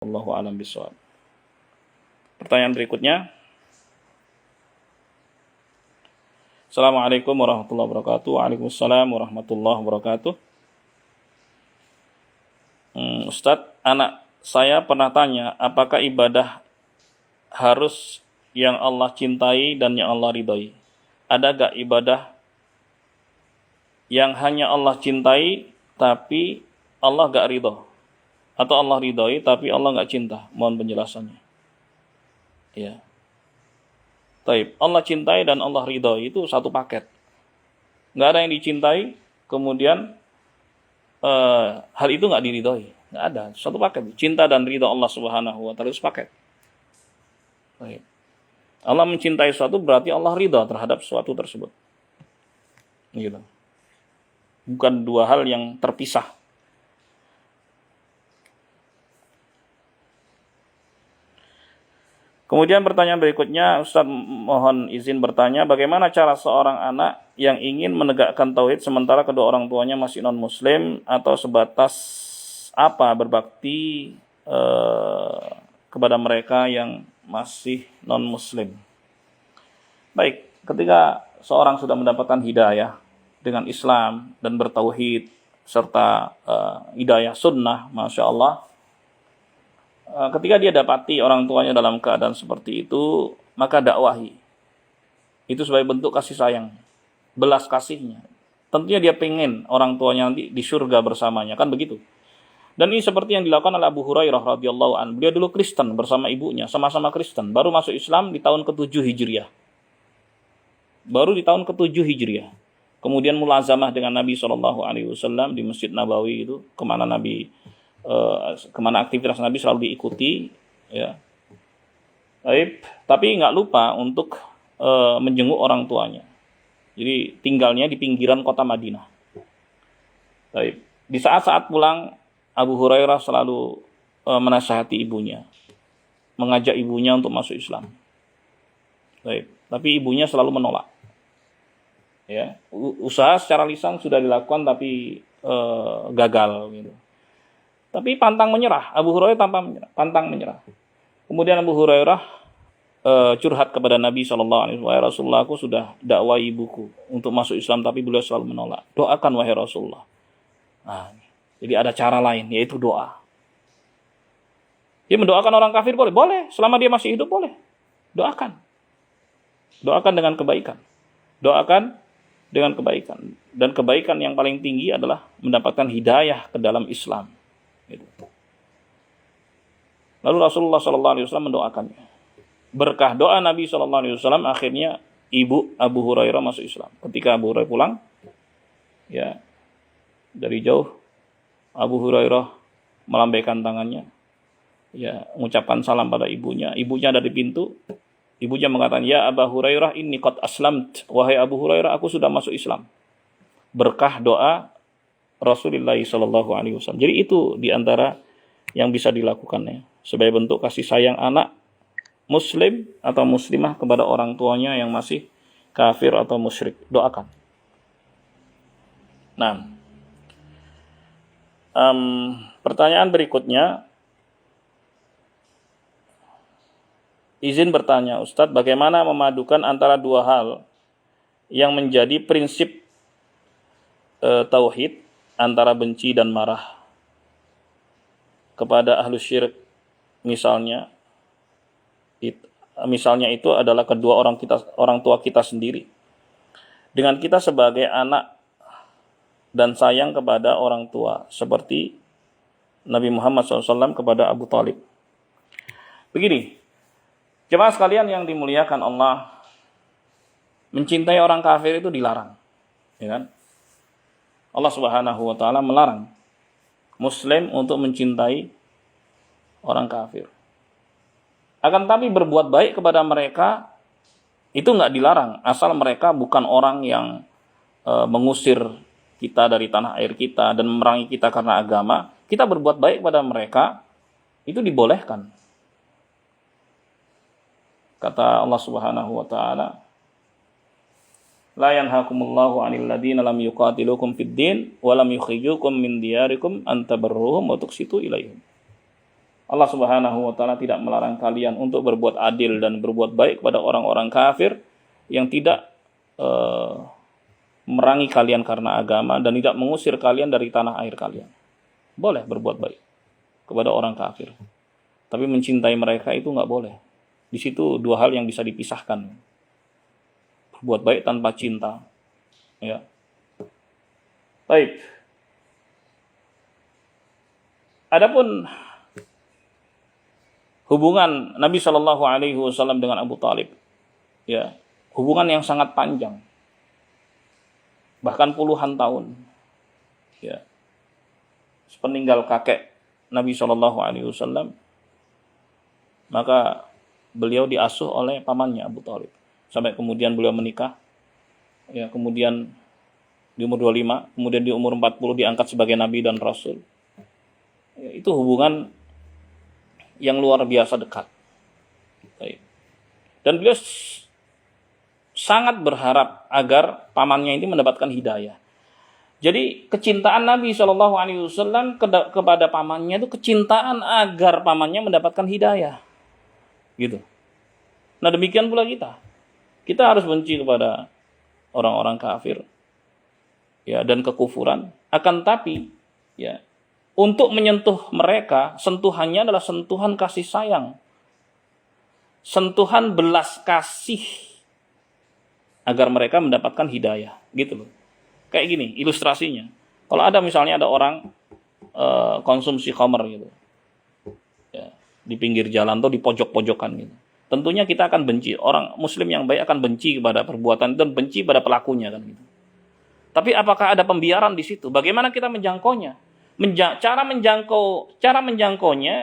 Wallahu a'lam bishawab. Pertanyaan berikutnya. Assalamualaikum warahmatullahi wabarakatuh. Waalaikumsalam warahmatullahi wabarakatuh. Ustadz, anak saya pernah tanya, apakah ibadah harus yang Allah cintai dan yang Allah ridhoi? Ada gak ibadah yang hanya Allah cintai tapi Allah gak ridho? Atau Allah ridhoi tapi Allah gak cinta? Mohon penjelasannya. Ya. Taib. Allah cintai dan Allah ridhoi itu satu paket. Gak ada yang dicintai, kemudian hal itu gak diridhoi. Gak ada. Satu paket. Cinta dan ridho Allah subhanahu wa ta'ala itu paket. Taib. Allah mencintai sesuatu berarti Allah ridha terhadap sesuatu tersebut. Gitu. Bukan dua hal yang terpisah. Kemudian pertanyaan berikutnya, Ustaz mohon izin bertanya, bagaimana cara seorang anak yang ingin menegakkan tauhid sementara kedua orang tuanya masih non-muslim, atau sebatas berbakti kepada mereka yang masih non-muslim. Baik, ketika seorang sudah mendapatkan hidayah dengan Islam dan bertauhid serta hidayah sunnah, Masya Allah, ketika dia dapati orang tuanya dalam keadaan seperti itu, maka dakwahi. Itu sebagai bentuk kasih sayang, belas kasihnya. Tentunya dia pengen orang tuanya nanti di surga bersamanya, kan begitu. Dan ini seperti yang dilakukan oleh Abu Hurairah radhiyallahu anhu. Beliau dulu Kristen bersama ibunya, sama-sama Kristen. Baru masuk Islam di tahun ke-7 Hijriah. Baru di tahun ke-7 Hijriah. Kemudian mulazamah dengan Nabi SAW di Masjid Nabawi itu, kemana aktivitas Nabi selalu diikuti, ya. Tapi nggak lupa untuk menjenguk orang tuanya. Jadi tinggalnya di pinggiran kota Madinah. Di saat-saat pulang, Abu Hurairah selalu menasihati ibunya, mengajak ibunya untuk masuk Islam. Tapi ibunya selalu menolak. Ya, usaha secara lisan sudah dilakukan tapi gagal gitu. Tapi pantang menyerah. Abu Hurairah pantang menyerah. Kemudian Abu Hurairah curhat kepada Nabi SAW. Wahai Rasulullah, aku sudah dakwai ibuku untuk masuk Islam, tapi beliau selalu menolak. Doakan wahai Rasulullah. Nah, jadi ada cara lain, yaitu doa. Dia mendoakan orang kafir boleh? Boleh. Selama dia masih hidup boleh. Doakan. Doakan dengan kebaikan. Doakan dengan kebaikan. Dan kebaikan yang paling tinggi adalah mendapatkan hidayah ke dalam Islam. Lalu Rasulullah SAW mendoakannya. Berkah doa Nabi SAW, akhirnya ibu Abu Hurairah masuk Islam. Ketika Abu Hurairah pulang, ya, dari jauh Abu Hurairah melambaikan tangannya, ya, mengucapkan salam pada ibunya. Ibunya ada di pintu. Ibunya mengatakan, ya Abu Hurairah, inni qad aslamt. Wahai Abu Hurairah, aku sudah masuk Islam. Berkah doa Rasulullah SAW. Jadi itu diantara yang bisa dilakukan, ya, sebagai bentuk kasih sayang anak muslim atau muslimah kepada orang tuanya yang masih kafir atau musyrik. Doakan. Nah, pertanyaan berikutnya, izin bertanya Ustadz, bagaimana memadukan antara dua hal yang menjadi prinsip tauhid, antara benci dan marah kepada ahlu syirik, misalnya itu adalah kedua orang tua kita sendiri, dengan kita sebagai anak dan sayang kepada orang tua, seperti Nabi Muhammad SAW kepada Abu Talib. Begini, jemaah sekalian yang dimuliakan Allah, mencintai orang kafir itu dilarang, ya kan? Allah Subhanahu wa ta'ala melarang muslim untuk mencintai orang kafir. Akan tapi berbuat baik kepada mereka itu enggak dilarang, asal mereka bukan orang yang mengusir kita dari tanah air kita dan memerangi kita karena agama. Kita berbuat baik kepada mereka itu dibolehkan. Kata Allah Subhanahu wa ta'ala, la yanhakumullahu 'anil ladzina lam yuqatilukum fid din wa lam yukhrijukum min diyarikum an tabarruhum wa tuqsitu ilaihim. Allah Subhanahu wa taala tidak melarang kalian untuk berbuat adil dan berbuat baik kepada orang-orang kafir yang tidak merangi kalian karena agama dan tidak mengusir kalian dari tanah air kalian. Boleh berbuat baik kepada orang kafir. Tapi mencintai mereka itu nggak boleh. Di situ dua hal yang bisa dipisahkan. Berbuat baik tanpa cinta. Ya. Baik. Adapun hubungan Nabi Shallallahu Alaihi Wasallam dengan Abu Talib, ya, hubungan yang sangat panjang, bahkan puluhan tahun, ya, sepeninggal kakek Nabi Shallallahu Alaihi Wasallam, maka beliau diasuh oleh pamannya Abu Talib sampai kemudian beliau menikah, ya, kemudian di umur 25, kemudian di umur 40 diangkat sebagai Nabi dan Rasul. Ya, itu hubungan yang luar biasa dekat. Dan beliau sangat berharap agar pamannya ini mendapatkan hidayah. Jadi kecintaan Nabi Shallallahu Alaihi Wasallam kepada pamannya itu kecintaan agar pamannya mendapatkan hidayah, gitu. Nah demikian pula kita. Kita harus benci kepada orang-orang kafir, ya, dan kekufuran. Akan tapi, ya, untuk menyentuh mereka, sentuhannya adalah sentuhan kasih sayang. Sentuhan belas kasih. Agar mereka mendapatkan hidayah. Gitu loh. Kayak gini, ilustrasinya. Kalau ada misalnya ada orang konsumsi khamr gitu. Ya, di pinggir jalan atau di pojok-pojokan gitu. Tentunya kita akan benci. Orang muslim yang baik akan benci kepada perbuatan dan benci pada pelakunya kan gitu. Tapi apakah ada pembiaran di situ? Bagaimana kita menjangkaunya? Cara menjangkaunya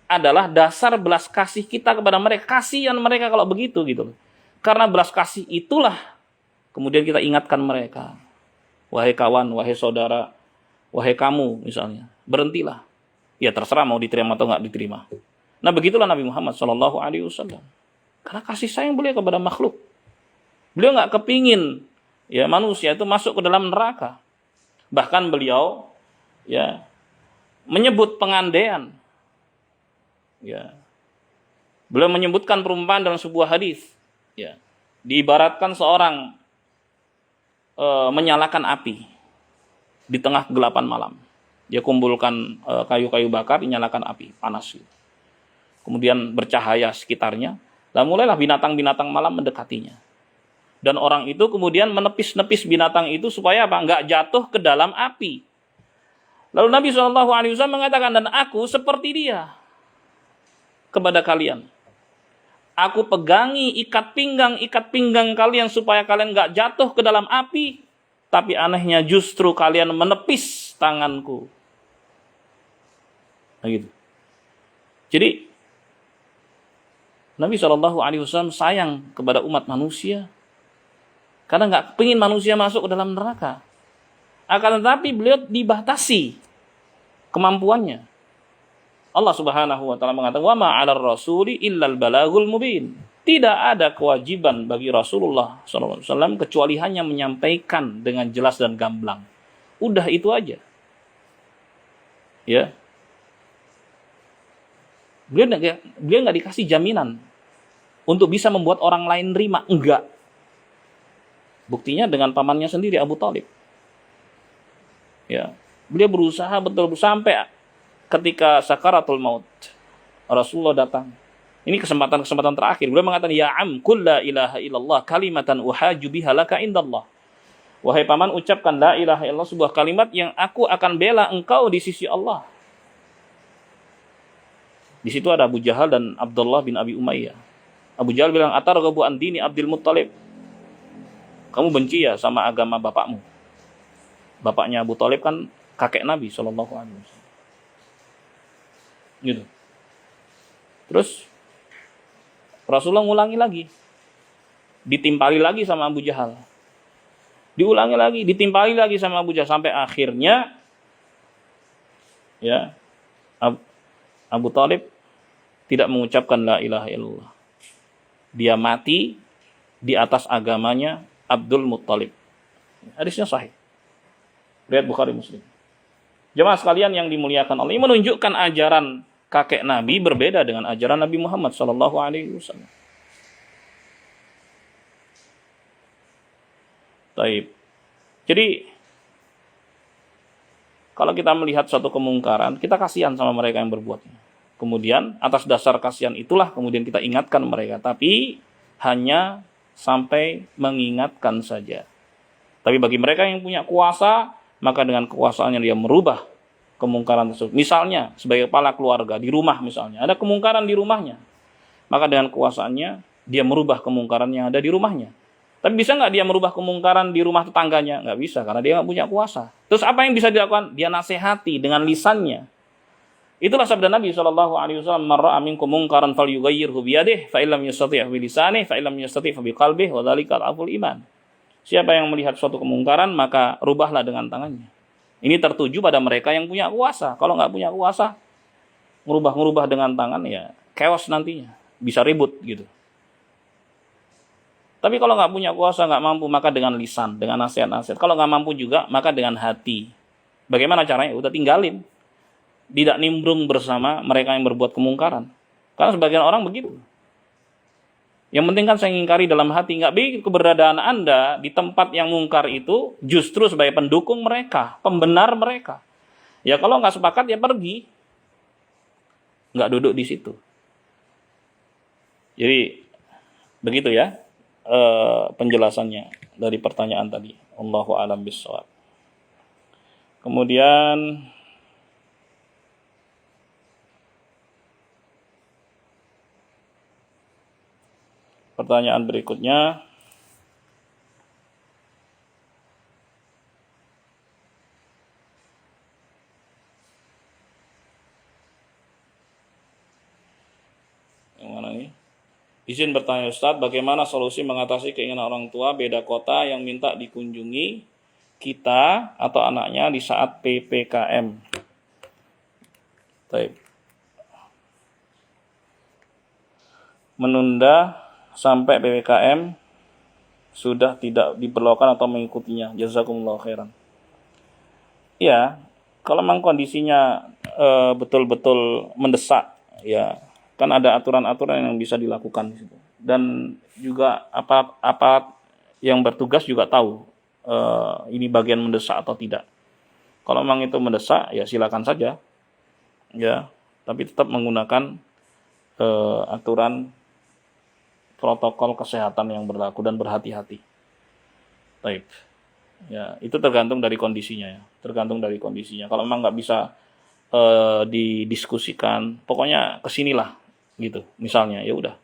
adalah dasar belas kasih kita kepada mereka. Kasihan mereka kalau begitu gitu. Karena belas kasih itulah kemudian kita ingatkan mereka. Wahai kawan, wahai saudara, wahai kamu misalnya, berhentilah. Ya terserah mau diterima atau nggak diterima. Nah begitulah Nabi Muhammad SAW. Karena kasih sayang beliau kepada makhluk. Beliau nggak kepingin ya manusia itu masuk ke dalam neraka. Bahkan beliau ya menyebut pengandaian, ya, beliau menyebutkan perumpamaan dalam sebuah hadis, ya, diibaratkan seorang menyalakan api di tengah kegelapan malam. Dia kumpulkan kayu-kayu bakar, dinyalakan api panas, gitu. Kemudian bercahaya sekitarnya, lalu mulailah binatang-binatang malam mendekatinya. Dan orang itu kemudian menepis-nepis binatang itu supaya apa? Nggak jatuh ke dalam api. Lalu Nabi SAW mengatakan, dan aku seperti dia kepada kalian. Aku pegangi ikat pinggang kalian supaya kalian nggak jatuh ke dalam api. Tapi anehnya justru kalian menepis tanganku. Nah, gitu. Jadi Nabi SAW sayang kepada umat manusia karena nggak pengen manusia masuk ke dalam neraka. Akan tetapi beliau dibatasi kemampuannya. Allah Subhanahu wa taala mengatakan, "Wa ma 'alar rasuli illal balagul mubin." Tidak ada kewajiban bagi Rasulullah SAW kecuali hanya menyampaikan dengan jelas dan gamblang. Udah itu aja. Ya. Beliau nggak dikasih jaminan untuk bisa membuat orang lain nerima. Enggak. Buktinya dengan pamannya sendiri, Abu Talib. Ya, beliau berusaha betul sampai ketika sakaratul maut, Rasulullah datang. Ini kesempatan terakhir. Beliau mengatakan, "Ya am, qul la ilaha illallah kalimatan uhaju biha laka indallah." Wahai paman, ucapkan la ilaha illallah, sebuah kalimat yang aku akan bela engkau di sisi Allah. Di situ ada Abu Jahal dan Abdullah bin Abi Umayyah. Abu Jahal bilang, "Atarghabu an dini Abdul Muttalib?" Kamu benci ya sama agama bapakmu? Bapaknya Abu Talib kan kakek Nabi SAW. Gitu. Terus Rasulullah ngulangi lagi. Ditimpali lagi sama Abu Jahal. Diulangi lagi, ditimpali lagi sama Abu Jahal. Sampai akhirnya ya Abu Talib tidak mengucapkan la ilaha illallah. Dia mati di atas agamanya Abdul Muttalib. Hadisnya sahih. Riwayat Bukhari Muslim. Jemaah sekalian yang dimuliakan Allah, ini menunjukkan ajaran kakek Nabi berbeda dengan ajaran Nabi Muhammad Shallallahu Alaihi Wasallam. Taib. Jadi kalau kita melihat suatu kemungkaran, kita kasihan sama mereka yang berbuatnya. Kemudian atas dasar kasihan itulah kemudian kita ingatkan mereka, tapi hanya sampai mengingatkan saja. Tapi bagi mereka yang punya kuasa, maka dengan kekuasaannya dia merubah kemungkaran tersebut. Misalnya sebagai kepala keluarga di rumah misalnya, ada kemungkaran di rumahnya, maka dengan kuasaannya dia merubah kemungkaran yang ada di rumahnya. Tapi bisa nggak dia merubah kemungkaran di rumah tetangganya? Nggak bisa, karena dia nggak punya kuasa. Terus apa yang bisa dilakukan? Dia nasihati dengan lisannya. Itulah sabda Nabi SAW, "Man ra'a minkum munkaran falyughayyirhu biyadihi, fa illam yastati' bi lisanihi, fa illam yastati' bi qalbihi, wa dzalika al-'afwul iman." Siapa yang melihat suatu kemungkaran, maka rubahlah dengan tangannya. Ini tertuju pada mereka yang punya kuasa. Kalau nggak punya kuasa, ngerubah dengan tangan, ya chaos nantinya. Bisa ribut gitu. Tapi kalau nggak punya kuasa, nggak mampu, maka dengan lisan, dengan nasihat-nasihat. Kalau nggak mampu juga, maka dengan hati. Bagaimana caranya? Udah tinggalin. Tidak nimbrung bersama mereka yang berbuat kemungkaran. Karena sebagian orang begitu. Yang penting kan saya ingkari dalam hati. Nggak baik keberadaan Anda di tempat yang mungkar itu justru sebagai pendukung mereka, pembenar mereka. Ya kalau nggak sepakat ya pergi. Nggak duduk di situ. Jadi begitu ya penjelasannya dari pertanyaan tadi. Allahu a'lam bishawab. Kemudian pertanyaan berikutnya, yang mana nih? Izin bertanya Ustadz, bagaimana solusi mengatasi keinginan orang tua beda kota yang minta dikunjungi kita atau anaknya di saat PPKM? Baik. Menunda sampai PPKM sudah tidak diperlakukan atau mengikutinya. Jazakumullah khairan. Ya, kalau memang kondisinya betul-betul mendesak, ya kan ada aturan-aturan yang bisa dilakukan di situ. Dan juga apa yang bertugas juga tahu ini bagian mendesak atau tidak. Kalau memang itu mendesak, ya silakan saja. Ya, tapi tetap menggunakan aturan protokol kesehatan yang berlaku dan berhati-hati. Baik. Ya, itu tergantung dari kondisinya ya. Tergantung dari kondisinya. Kalau memang nggak bisa didiskusikan, pokoknya kesinilah gitu. Misalnya, ya udah.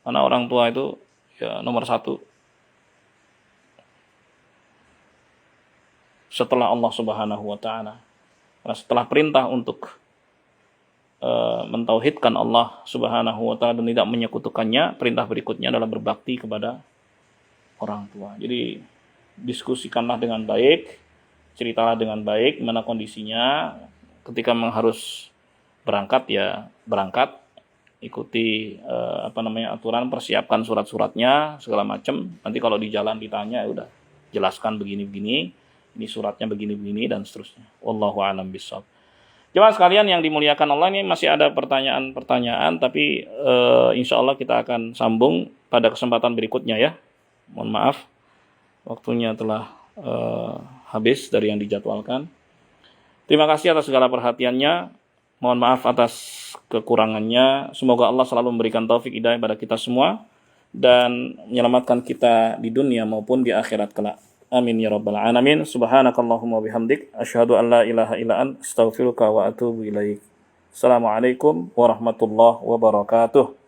Karena orang tua itu ya nomor satu. Setelah Allah Subhanahu wa taala. Setelah perintah untuk mentauhidkan Allah Subhanahu wa taala dan tidak menyekutukannya, perintah berikutnya adalah berbakti kepada orang tua. Jadi diskusikanlah dengan baik, ceritalah dengan baik mana kondisinya. Ketika memang harus berangkat ya berangkat, ikuti aturan, persiapkan surat-suratnya segala macam. Nanti kalau di jalan ditanya, ya udah jelaskan begini-begini, ini suratnya begini-begini dan seterusnya. Wallahu a'lam bishawab. Jemaah sekalian yang dimuliakan Allah, ini masih ada pertanyaan-pertanyaan, tapi insya Allah kita akan sambung pada kesempatan berikutnya ya. Mohon maaf, waktunya telah habis dari yang dijadwalkan. Terima kasih atas segala perhatiannya. Mohon maaf atas kekurangannya. Semoga Allah selalu memberikan taufik hidayah pada kita semua dan menyelamatkan kita di dunia maupun di akhirat kelak. Amin ya rabbal alamin. Subhanakallahumma bihamdik asyhadu an la ilaha illa anta astaghfiruka wa atubu ilaik. Assalamualaikum warahmatullahi wabarakatuh.